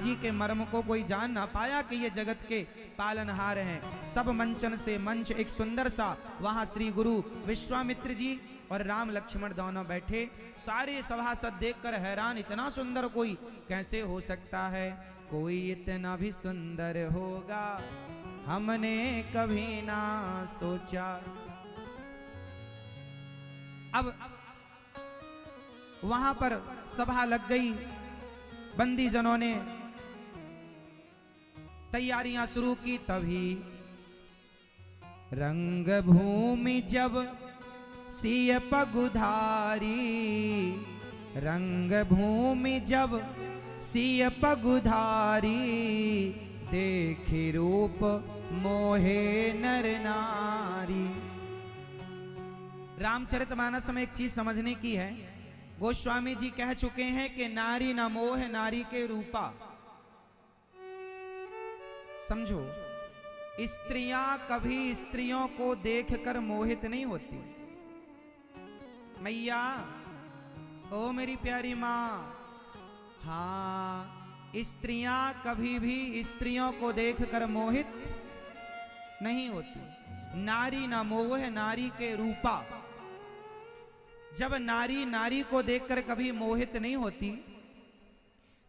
जी के मर्म को कोई जान ना पाया कि ये जगत के पालनहार हैं। सब मंचन से मंच एक सुंदर सा, वहां श्री गुरु विश्वामित्र जी और राम लक्ष्मण दोनों बैठे। सारे सभासद देखकर हैरान, इतना सुंदर कोई कैसे हो सकता है? कोई इतना भी सुंदर होगा हमने कभी ना सोचा। अब वहां पर सभा लग गई, बंदी जनों ने तैयारियां शुरू की। तभी रंग भूमि जब सिय पगुधारी, रंग भूमि जब सिय पगुधारी, देखी रूप मोहे नर नारी। रामचरितमानस में एक चीज समझने की है। गोस्वामी जी कह चुके हैं कि नारी न मोह नारी के रूपा। समझो, स्त्रियां कभी स्त्रियों को देखकर मोहित नहीं होती। मैया, ओ मेरी प्यारी मां, हाँ, स्त्रियां कभी भी स्त्रियों को देखकर मोहित नहीं होती। नारी न मोह नारी के रूपा। जब नारी नारी को देखकर कभी मोहित नहीं होती,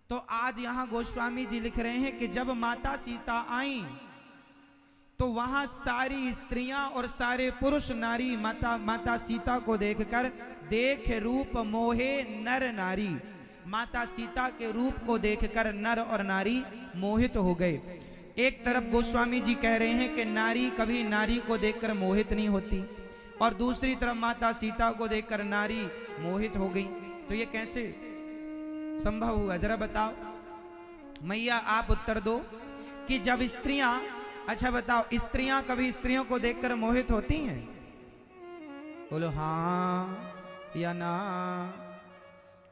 तो आज यहां गोस्वामी जी लिख रहे हैं कि जब माता सीता आई तो वहां सारी स्त्रियां और सारे पुरुष नारी माता सीता को देखकर देख रूप मोहे नर नारी, माता सीता के रूप को देखकर नर और नारी मोहित हो गए। एक तरफ गोस्वामी जी कह रहे हैं कि नारी कभी नारी को देखकर मोहित नहीं होती, और दूसरी तरफ माता सीता को देखकर नारी मोहित हो गई। तो ये कैसे संभव हुआ, जरा बताओ। मैया आप उत्तर दो कि जब स्त्रियां, अच्छा बताओ, स्त्रियां कभी स्त्रियों को देखकर मोहित होती हैं? बोलो हाँ या ना।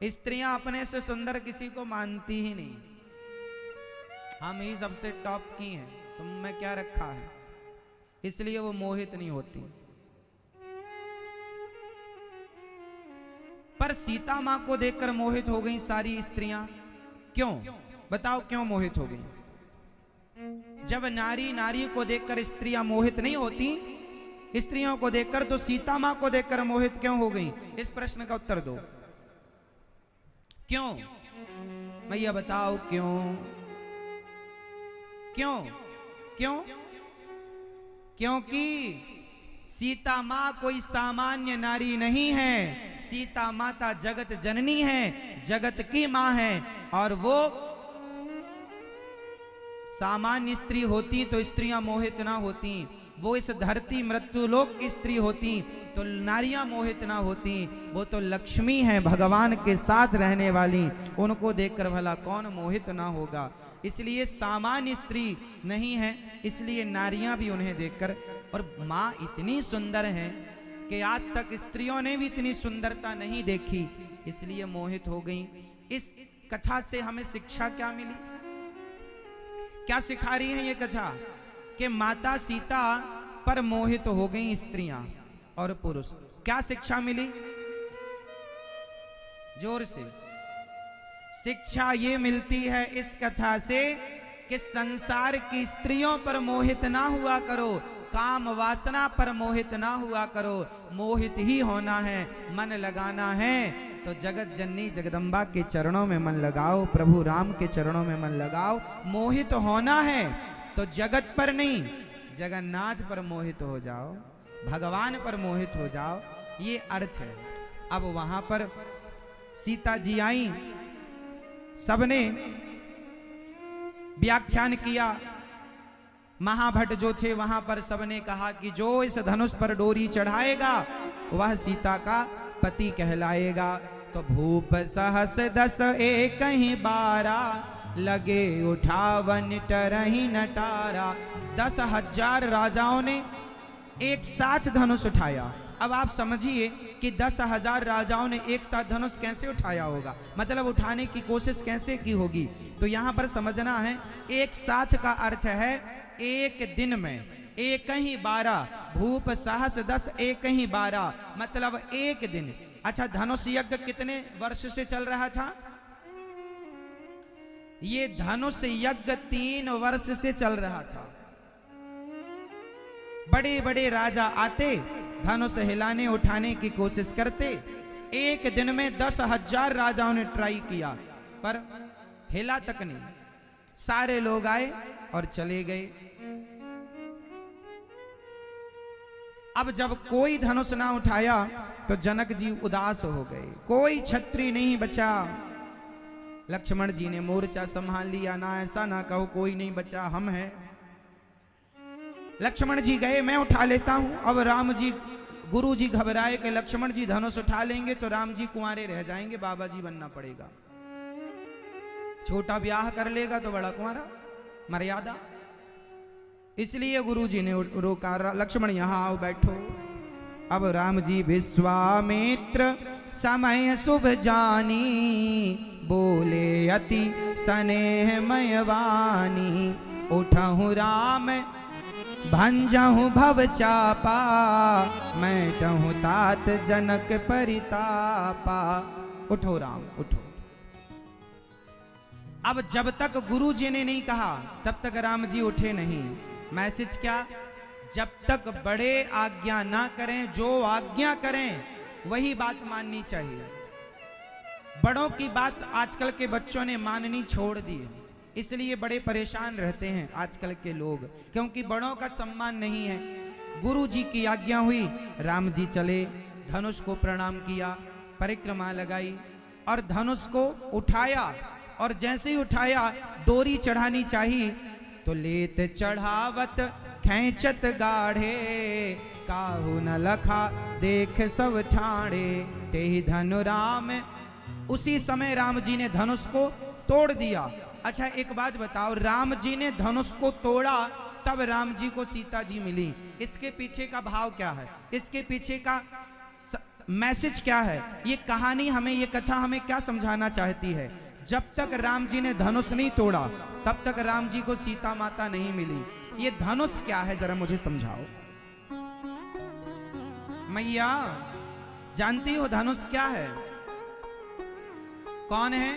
स्त्रियां अपने से सुंदर किसी को मानती ही नहीं। हम ही सबसे टॉप की हैं, तुम में क्या रखा है, इसलिए वो मोहित नहीं होती। पर सीता मां को देखकर मोहित हो गई सारी स्त्रियां। क्यों बताओ, क्यों मोहित हो गई? जब नारी नारी को देखकर स्त्रियां मोहित नहीं होती, स्त्रियों को देखकर, तो सीता मां को देखकर मोहित क्यों हो गई? इस प्रश्न का उत्तर दो। क्यों मैया बताओ, क्यों क्यों क्यों? क्योंकि सीता मां कोई सामान्य नारी नहीं है। सीता माता जगत जननी है, जगत की मां है, और वो सामान्य स्त्री होती तो स्त्रियां मोहित ना होती। वो इस धरती मृत्युलोक की स्त्री होती तो नारियां मोहित ना होती। वो तो लक्ष्मी है, भगवान के साथ रहने वाली, उनको देखकर भला कौन मोहित ना होगा। इसलिए सामान्य स्त्री नहीं है, इसलिए नारियां भी उन्हें देखकर, और मां इतनी सुंदर है कि आज तक स्त्रियों ने भी इतनी सुंदरता नहीं देखी, इसलिए मोहित हो गई। इस कथा से हमें शिक्षा क्या मिली, क्या सिखा रही है ये कथा? कि माता सीता पर मोहित हो गई स्त्रियां और पुरुष। क्या शिक्षा मिली? जोर से। शिक्षा ये मिलती है इस कथा से कि संसार की स्त्रियों पर मोहित ना हुआ करो, काम वासना पर मोहित ना हुआ करो। मोहित ही होना है, मन लगाना है तो जगत जननी जगदम्बा के चरणों में मन लगाओ, प्रभु राम के चरणों में मन लगाओ। मोहित होना है तो जगत पर नहीं, जगन्नाथ पर मोहित हो जाओ, भगवान पर मोहित हो जाओ, ये अर्थ है। अब वहां पर सीता जी आई, सबने व्याख्यान किया। महाभट्ट जो थे वहां पर सबने कहा कि जो इस धनुष पर डोरी चढ़ाएगा वह सीता का पति कहलाएगा। तो भूप सहस 10 एक ही 12, लगे उठावन टरही नटारा। 10,000 राजाओं ने एक साथ धनुष उठाया। अब आप समझिए कि 10,000 राजाओं ने एक साथ धनुष कैसे उठाया होगा, मतलब उठाने की कोशिश कैसे की होगी। तो यहां पर समझना है, एक साथ का अर्थ है एक दिन में, एक ही 12, भूप साहस 10 एक ही 12, मतलब एक दिन। अच्छा, धनुष यज्ञ कितने वर्ष से चल रहा था? ये धनुष यज्ञ 3 वर्ष से चल रहा था। बड़े बड़े राजा आते, धनुष हिलाने उठाने की कोशिश करते। एक दिन में 10,000 राजाओं ने ट्राई किया, पर हिला तक नहीं। सारे लोग आए और चले गए। अब जब कोई धनुष ना उठाया तो जनक जी उदास हो गए। कोई छत्री नहीं बचा। लक्ष्मण जी ने मोर्चा संभाल लिया, ना ऐसा ना कहो कोई नहीं बचा, हम हैं। लक्ष्मण जी गए, मैं उठा लेता हूं। अब राम जी, गुरु जी घबराए कि लक्ष्मण जी धनुष उठा लेंगे तो राम जी कुंवारे रह जाएंगे, बाबा जी बनना पड़ेगा। छोटा ब्याह कर लेगा तो बड़ा कुंवारा, मर्यादा। इसलिए गुरु जी ने रोका, लक्ष्मण यहां आओ, बैठो। अब राम जी विश्वामित्र समय शुभ जानी, बोले अति स्नेहमय वाणी। उठहु राम भंजहु भव चापा, मैटहु तात जनक परितापा। उठो राम उठो। अब जब तक गुरु जी ने नहीं कहा तब तक राम जी उठे नहीं। मैसेज क्या? जब तक बड़े आज्ञा ना करें, जो आज्ञा करें वही बात माननी चाहिए। बड़ों की बात आजकल के बच्चों ने माननी छोड़ दी, इसलिए बड़े परेशान रहते हैं आजकल के लोग, क्योंकि बड़ों का सम्मान नहीं है। गुरु जी की आज्ञा हुई, राम जी चले, धनुष को प्रणाम किया, परिक्रमा लगाई और धनुष को उठाया। और जैसे ही उठाया, डोरी चढ़ानी चाहिए तो लेत चढ़ावत खैंचत गाढ़े, काहू न लखा देख सब ठाणे, तेहि धनु राम। उसी समय राम जी ने धनुष को तोड़ दिया। अच्छा एक बात बताओ, राम जी ने धनुष को तोड़ा तब राम जी को सीता जी मिली, इसके पीछे का भाव क्या है? इसके पीछे का मैसेज क्या है? ये कहानी हमें, ये कथा हमें क्या समझाना चाहती है? जब तक राम जी ने धनुष नहीं तोड़ा तब तक राम जी को सीता माता नहीं मिली। ये धनुष क्या है जरा मुझे समझाओ। मैया जानती हो धनुष क्या है? कौन है?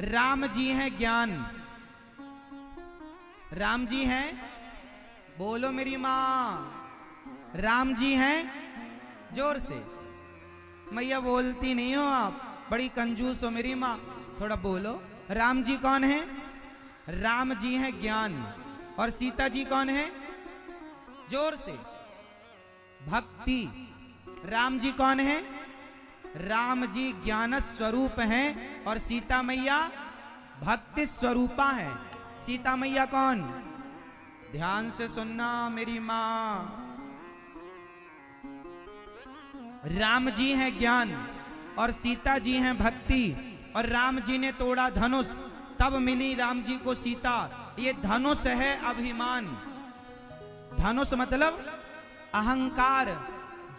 राम जी हैं ज्ञान। राम जी हैं, बोलो मेरी मां। राम जी हैं, जोर से। मैया बोलती नहीं हो आप, बड़ी कंजूस हो मेरी माँ, थोड़ा बोलो। राम जी कौन है? राम जी हैं ज्ञान। और सीता जी कौन है? जोर से। भक्ति। राम जी कौन है? राम जी ज्ञान स्वरूप हैं और सीता मैया भक्ति स्वरूपा है। सीता मैया कौन? ध्यान से सुनना मेरी माँ। राम जी हैं ज्ञान और सीता जी हैं भक्ति। और राम जी ने तोड़ा धनुष, तब मिली राम जी को सीता। ये धनुष है अभिमान। धनुष मतलब अहंकार।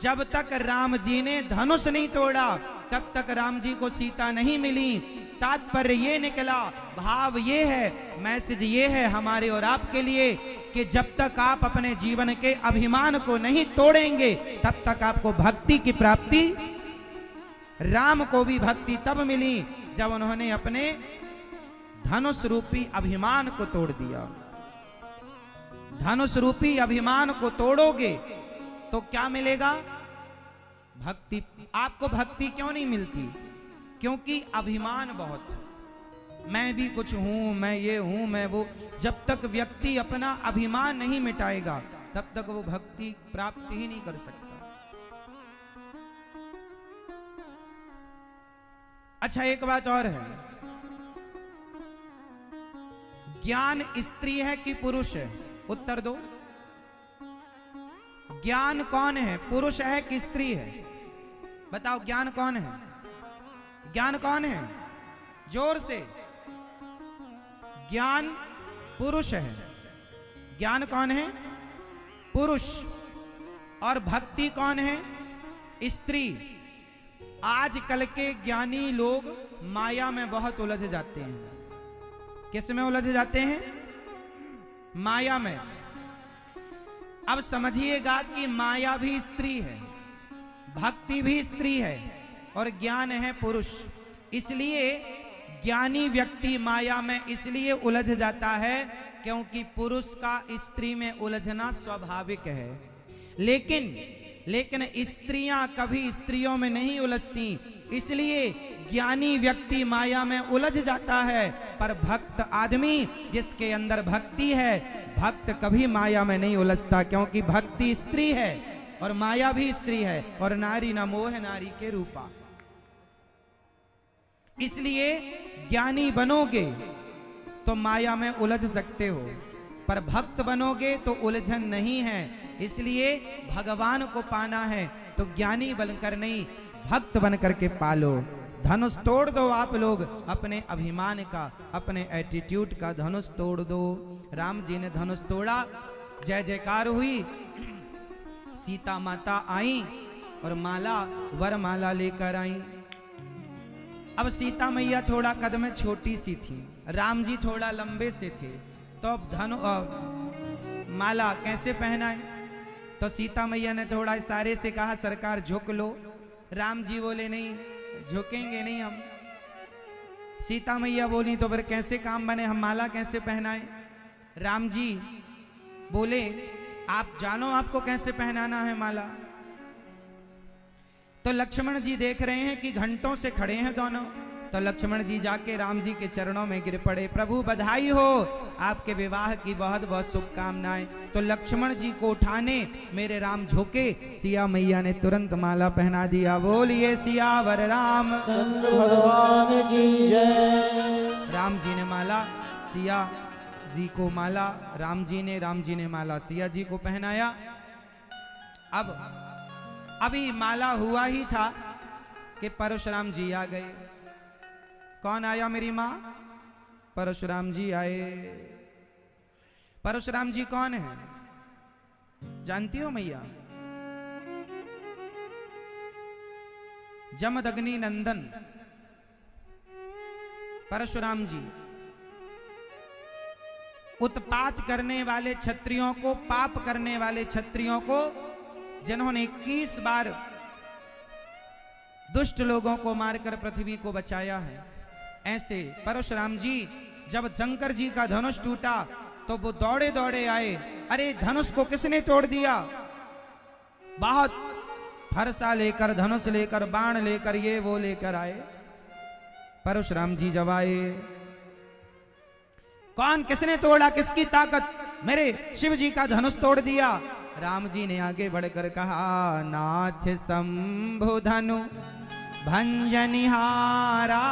जब तक राम जी ने धनुष नहीं तोड़ा तब तक राम जी को सीता नहीं मिली। तात्पर्य ये निकला, भाव ये है, मैसेज ये है हमारे और आपके लिए कि जब तक आप अपने जीवन के अभिमान को नहीं तोड़ेंगे तब तक आपको भक्ति की प्राप्ति। राम को भी भक्ति तब मिली जब उन्होंने अपने धनुष रूपी अभिमान को तोड़ दिया। धनुष रूपी अभिमान को तोड़ोगे तो क्या मिलेगा? भक्ति। आपको भक्ति क्यों नहीं मिलती? क्योंकि अभिमान बहुत है। मैं भी कुछ हूं, मैं ये हूं, मैं वो। जब तक व्यक्ति अपना अभिमान नहीं मिटाएगा तब तक वो भक्ति प्राप्त ही नहीं कर सकता। अच्छा एक बात और है, ज्ञान स्त्री है कि पुरुष है? उत्तर दो। ज्ञान कौन है, पुरुष है कि स्त्री है? बताओ ज्ञान कौन है? ज्ञान कौन है? जोर से। ज्ञान पुरुष है। ज्ञान कौन है? पुरुष। और भक्ति कौन है? स्त्री। आजकल के ज्ञानी लोग माया में बहुत उलझ जाते हैं। किस में उलझ जाते हैं? माया में। अब समझिएगा कि माया भी स्त्री है, भक्ति भी स्त्री है, और ज्ञान है पुरुष। इसलिए ज्ञानी व्यक्ति माया में इसलिए उलझ जाता है क्योंकि पुरुष का स्त्री में उलझना स्वाभाविक है। लेकिन स्त्रियां कभी स्त्रियों में नहीं उलझती, इसलिए ज्ञानी व्यक्ति माया में उलझ जाता है। पर भक्त आदमी जिसके अंदर भक्ति है, भक्त कभी माया में नहीं उलझता, क्योंकि भक्ति स्त्री है और माया भी स्त्री है, और नारी न मोह नारी के रूपा। इसलिए ज्ञानी बनोगे तो माया में उलझ सकते हो, पर भक्त बनोगे तो उलझन नहीं है। इसलिए भगवान को पाना है तो ज्ञानी बनकर नहीं, भक्त बनकर के पालो। धनुष तोड़ दो आप लोग अपने अभिमान का, अपने एटीट्यूड का धनुष तोड़ दो। राम जी ने धनुष तोड़ा, जय जयकार हुई, सीता माता आई और माला वरमाला लेकर आई। अब सीता मैया थोड़ा कद में छोटी सी थी, राम जी थोड़ा लंबे से थे, तो अब माला कैसे पहनाए? तो सीता मैया ने थोड़ा इशारे से कहा सरकार झुक लो। राम जी बोले नहीं, झुकेंगे नहीं हम। सीता मैया बोली तो फिर कैसे काम बने, हम माला कैसे पहनाएं? राम जी बोले आप जानो आपको कैसे पहनाना है माला। तो लक्ष्मण जी देख रहे हैं कि घंटों से खड़े हैं दोनों, तो लक्ष्मण जी जाके राम जी के चरणों में गिर पड़े, प्रभु बधाई हो, आपके विवाह की बहुत बहुत शुभकामनाएं। तो लक्ष्मण जी को उठाने मेरे राम झुके, सिया मैया ने तुरंत माला पहना दिया। बोलिए सियावर रामचंद्र भगवान की जय। राम जी ने माला सिया जी को माला राम जी ने माला सिया जी को पहनाया। अब अभी माला हुआ ही था कि परशुराम जी आ गए। कौन आया मेरी माँ? परशुराम जी आए। परशुराम जी कौन है जानती हो मैया? जमदग्नि नंदन परशुराम जी उत्पात करने वाले क्षत्रियों को, पाप करने वाले क्षत्रियों को, जिन्होंने 21 बार दुष्ट लोगों को मारकर पृथ्वी को बचाया है, ऐसे परशुराम जी जब शंकर जी का धनुष टूटा तो वो दौड़े दौड़े आए। अरे धनुष को किसने तोड़ दिया? बहुत फरसा लेकर, धनुष लेकर, बाण लेकर, ये वो लेकर आए। परशुराम जी जब आए, कौन, किसने तोड़ा, किसकी ताकत? मेरे शिव जी का धनुष तोड़ दिया। राम जी ने आगे बढ़कर कहा नाथ शंभु धनु भंजनिहारा,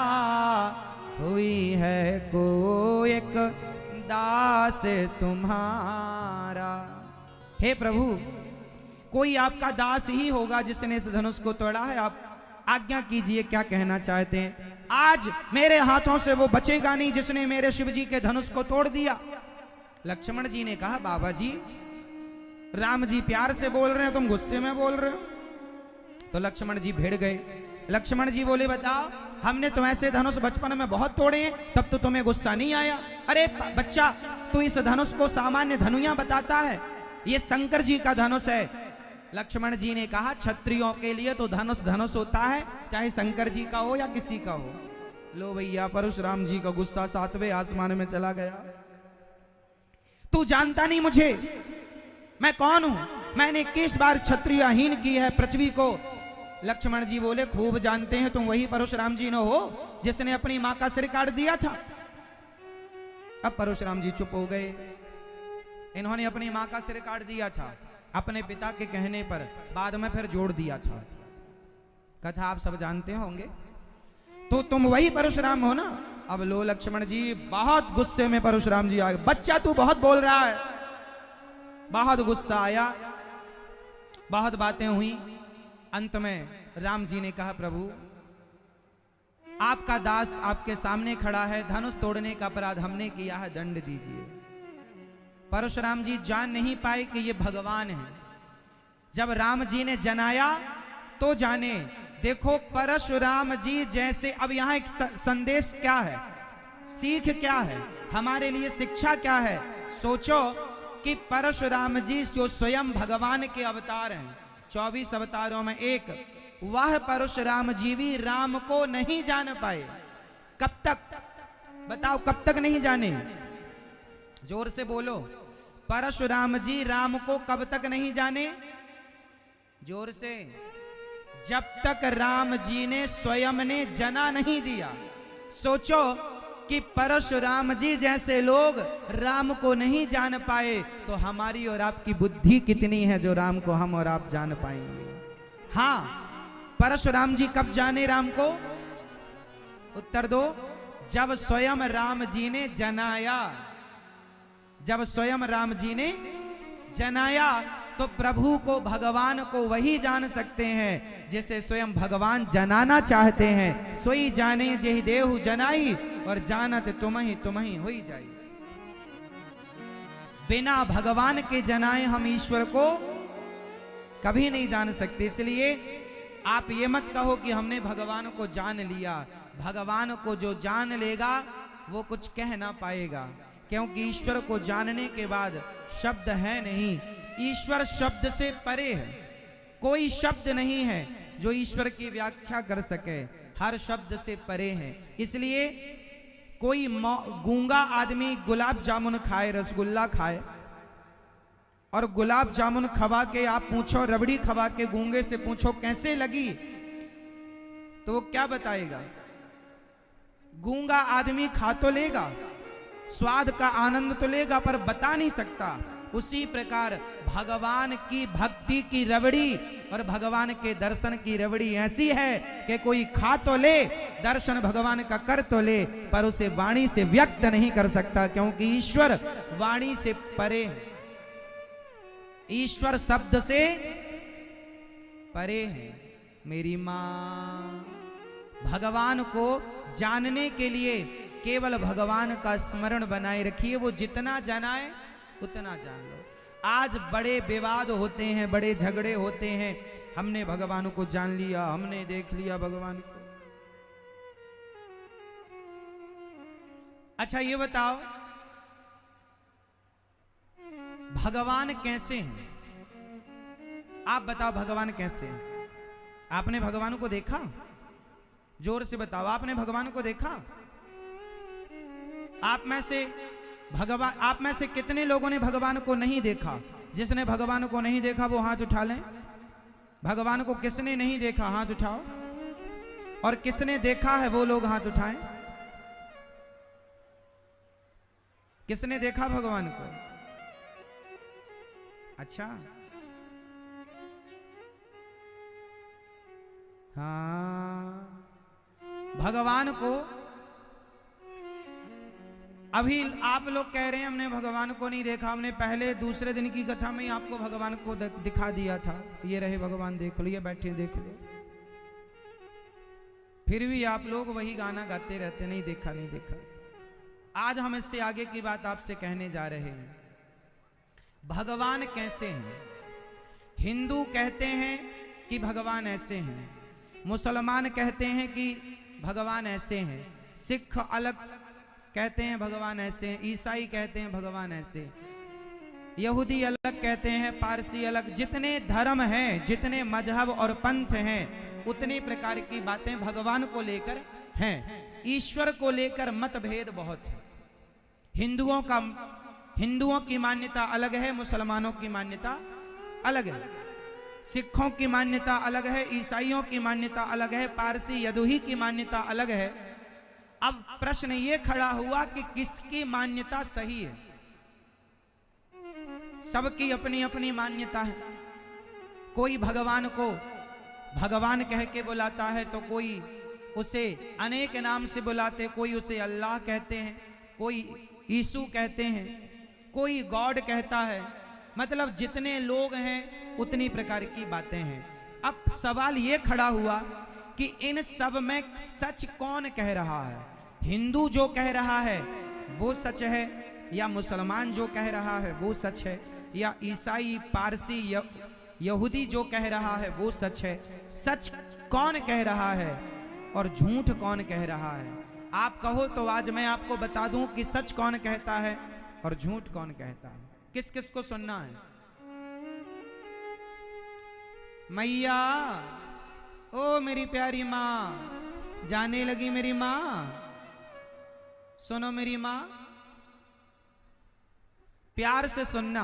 हुई है को एक दास तुम्हारा। हे प्रभु, कोई आपका दास ही होगा जिसने इस धनुष को तोड़ा है। आप आज्ञा कीजिए, क्या कहना चाहते हैं? आज मेरे हाथों से वो बचेगा नहीं जिसने मेरे शिव जी के धनुष को तोड़ दिया। लक्ष्मण जी ने कहा बाबा जी, राम जी प्यार से बोल रहे हैं, तुम गुस्से में बोल रहे हो। तो लक्ष्मण जी भिड़ गए। लक्ष्मण जी बोले बताओ, हमने तो ऐसे धनुष बचपन में बहुत तोड़े हैं, तब तो तुम्हें गुस्सा नहीं आया? अरे बच्चा, तू इस धनुष को सामान्य धनुया बताता है, ये शंकर जी का धनुष है। लक्ष्मण जी ने कहा क्षत्रियों के लिए तो धनुष धनुष होता है, चाहे शंकर जी का हो या किसी का हो। लो भैया, परशुराम जी का गुस्सा 7वें आसमान में चला गया। तू जानता नहीं मुझे, मैं कौन हूं? मैंने 21 बार क्षत्रियहीन की है पृथ्वी को। लक्ष्मण जी बोले खूब जानते हैं, तुम वही परशुराम जी न हो जिसने अपनी मां का सिर काट दिया था। अब परशुराम जी चुप हो गए। इन्होंने अपनी मां का सिर काट दिया था अपने पिता के कहने पर, बाद में फिर जोड़ दिया था। कथा आप सब जानते होंगे। तो तुम वही परशुराम हो ना? अब लो लक्ष्मण जी बहुत गुस्से में परशुराम जी आ गए। बच्चा तू बहुत बोल रहा है। बहुत गुस्सा आया, बहुत बातें हुई। अंत में राम जी ने कहा प्रभु, आपका दास आपके सामने खड़ा है, धनुष तोड़ने का अपराध हमने किया है, दंड दीजिए। परशुराम जी जान नहीं पाए कि ये भगवान है। जब राम जी ने जनाया तो जाने। देखो परशुराम जी जैसे, अब यहां एक संदेश क्या है, सीख क्या है, हमारे लिए शिक्षा क्या है? सोचो कि परशुराम जी जो स्वयं भगवान के अवतार हैं, 24 अवतारों में एक, वह परशुराम जीवी राम को नहीं जान पाए। कब तक बताओ, कब तक नहीं जाने? जोर से बोलो। परशुराम जी राम को कब तक नहीं जाने? जोर से। जब तक राम जी ने स्वयं ने जना नहीं दिया। सोचो कि परशुराम जी जैसे लोग राम को नहीं जान पाए तो हमारी और आपकी बुद्धि कितनी है जो राम को हम और आप जान पाएंगे। हाँ, परशुराम जी कब जाने राम को? उत्तर दो। जब स्वयं राम जी ने जनाया। जब स्वयं राम जी ने जनाया तो प्रभु को, भगवान को वही जान सकते हैं जिसे स्वयं भगवान जनाना चाहते हैं। सोई जाने जेहि देहु जनाई, और जानत तुम ही होई जाई। बिना भगवान के जनाए हम ईश्वर को कभी नहीं जान सकते। इसलिए आप ये मत कहो कि हमने भगवान को जान लिया। भगवान को जो जान लेगा वो कुछ कह ना पाएगा, क्योंकि ईश्वर को जानने के बाद शब्द है नहीं। ईश्वर शब्द से परे है। कोई शब्द नहीं है जो ईश्वर की व्याख्या कर सके। हर शब्द से परे है। इसलिए कोई गूंगा आदमी गुलाब जामुन खाए, रसगुल्ला खाए, और गुलाब जामुन खवा के आप पूछो, रबड़ी खवा के गूंगे से पूछो कैसे लगी, तो वो क्या बताएगा? गूंगा आदमी खा तो लेगा, स्वाद का आनंद तो लेगा, पर बता नहीं सकता। उसी प्रकार भगवान की भक्ति की रबड़ी और भगवान के दर्शन की रबड़ी ऐसी है कि कोई खा तो ले, दर्शन भगवान का कर तो ले, पर उसे वाणी से व्यक्त नहीं कर सकता, क्योंकि ईश्वर वाणी से परे है। ईश्वर शब्द से परे है। मेरी मां, भगवान को जानने के लिए केवल भगवान का स्मरण बनाए रखिए। वो जितना जानाए उतना जान लो। आज बड़े विवाद होते हैं, बड़े झगड़े होते हैं, हमने भगवान को जान लिया, हमने देख लिया भगवान को। अच्छा ये बताओ, भगवान कैसे हैं? आप बताओ भगवान कैसे हैं? आपने भगवान को देखा? जोर से बताओ, आपने भगवान को देखा? आप में से कितने लोगों ने भगवान को नहीं देखा? जिसने भगवान को नहीं देखा वो हाथ उठा लें। भगवान को किसने नहीं देखा हाथ उठाओ, और किसने देखा है वो लोग हाथ उठाएं। किसने देखा भगवान को? अच्छा, हाँ, भगवान को अभी आप लोग कह रहे हैं हमने भगवान को नहीं देखा। हमने पहले दूसरे दिन की कथा में आपको भगवान को दिखा दिया था। ये रहे भगवान, देख लो, ये बैठे देख लो। फिर भी आप लोग वही गाना गाते रहते, नहीं देखा नहीं देखा। आज हम इससे आगे की बात आपसे कहने जा रहे हैं। भगवान कैसे हैं? हिंदू कहते हैं कि भगवान ऐसे हैं, मुसलमान कहते हैं कि भगवान ऐसे हैं, सिख अलग कहते हैं भगवान ऐसे हैं, ईसाई कहते हैं भगवान ऐसे, यहूदी अलग कहते हैं, पारसी अलग। जितने धर्म हैं, जितने मजहब और पंथ हैं, उतने प्रकार की बातें भगवान को लेकर हैं। ईश्वर को लेकर मतभेद बहुत है। हिंदुओं की मान्यता अलग है, मुसलमानों की मान्यता अलग है, सिखों की मान्यता अलग है, ईसाइयों की मान्यता अलग है, पारसी यदुही की मान्यता अलग है। अब प्रश्न ये खड़ा हुआ कि किसकी मान्यता सही है? सबकी अपनी अपनी मान्यता है। कोई भगवान को भगवान कह के बुलाता है, तो कोई उसे अनेक नाम से बुलाते, कोई उसे अल्लाह कहते हैं, कोई यीशु कहते हैं, कोई गॉड कहता है। मतलब जितने लोग हैं उतनी प्रकार की बातें हैं। अब सवाल ये खड़ा हुआ कि इन सब में सच कौन कह रहा है? हिंदू जो कह रहा है वो सच है, या मुसलमान जो कह रहा है वो सच है, या ईसाई, पारसी, यहूदी जो कह रहा है वो सच है? सच कौन कह रहा है और झूठ कौन कह रहा है? आप कहो तो आज मैं आपको बता दूं कि सच कौन कहता है और झूठ कौन कहता है। किस किस को सुनना है? मैया ओ मेरी प्यारी माँ, जाने लगी मेरी माँ। सुनो मेरी माँ, प्यार से सुनना।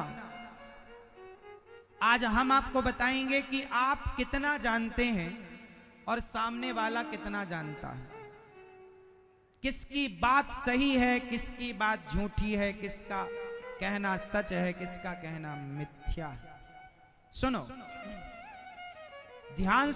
आज हम आपको बताएंगे कि आप कितना जानते हैं और सामने वाला कितना जानता है, किसकी बात सही है, किसकी बात झूठी है, किसका कहना सच है, किसका कहना मिथ्या है। सुनो ध्यान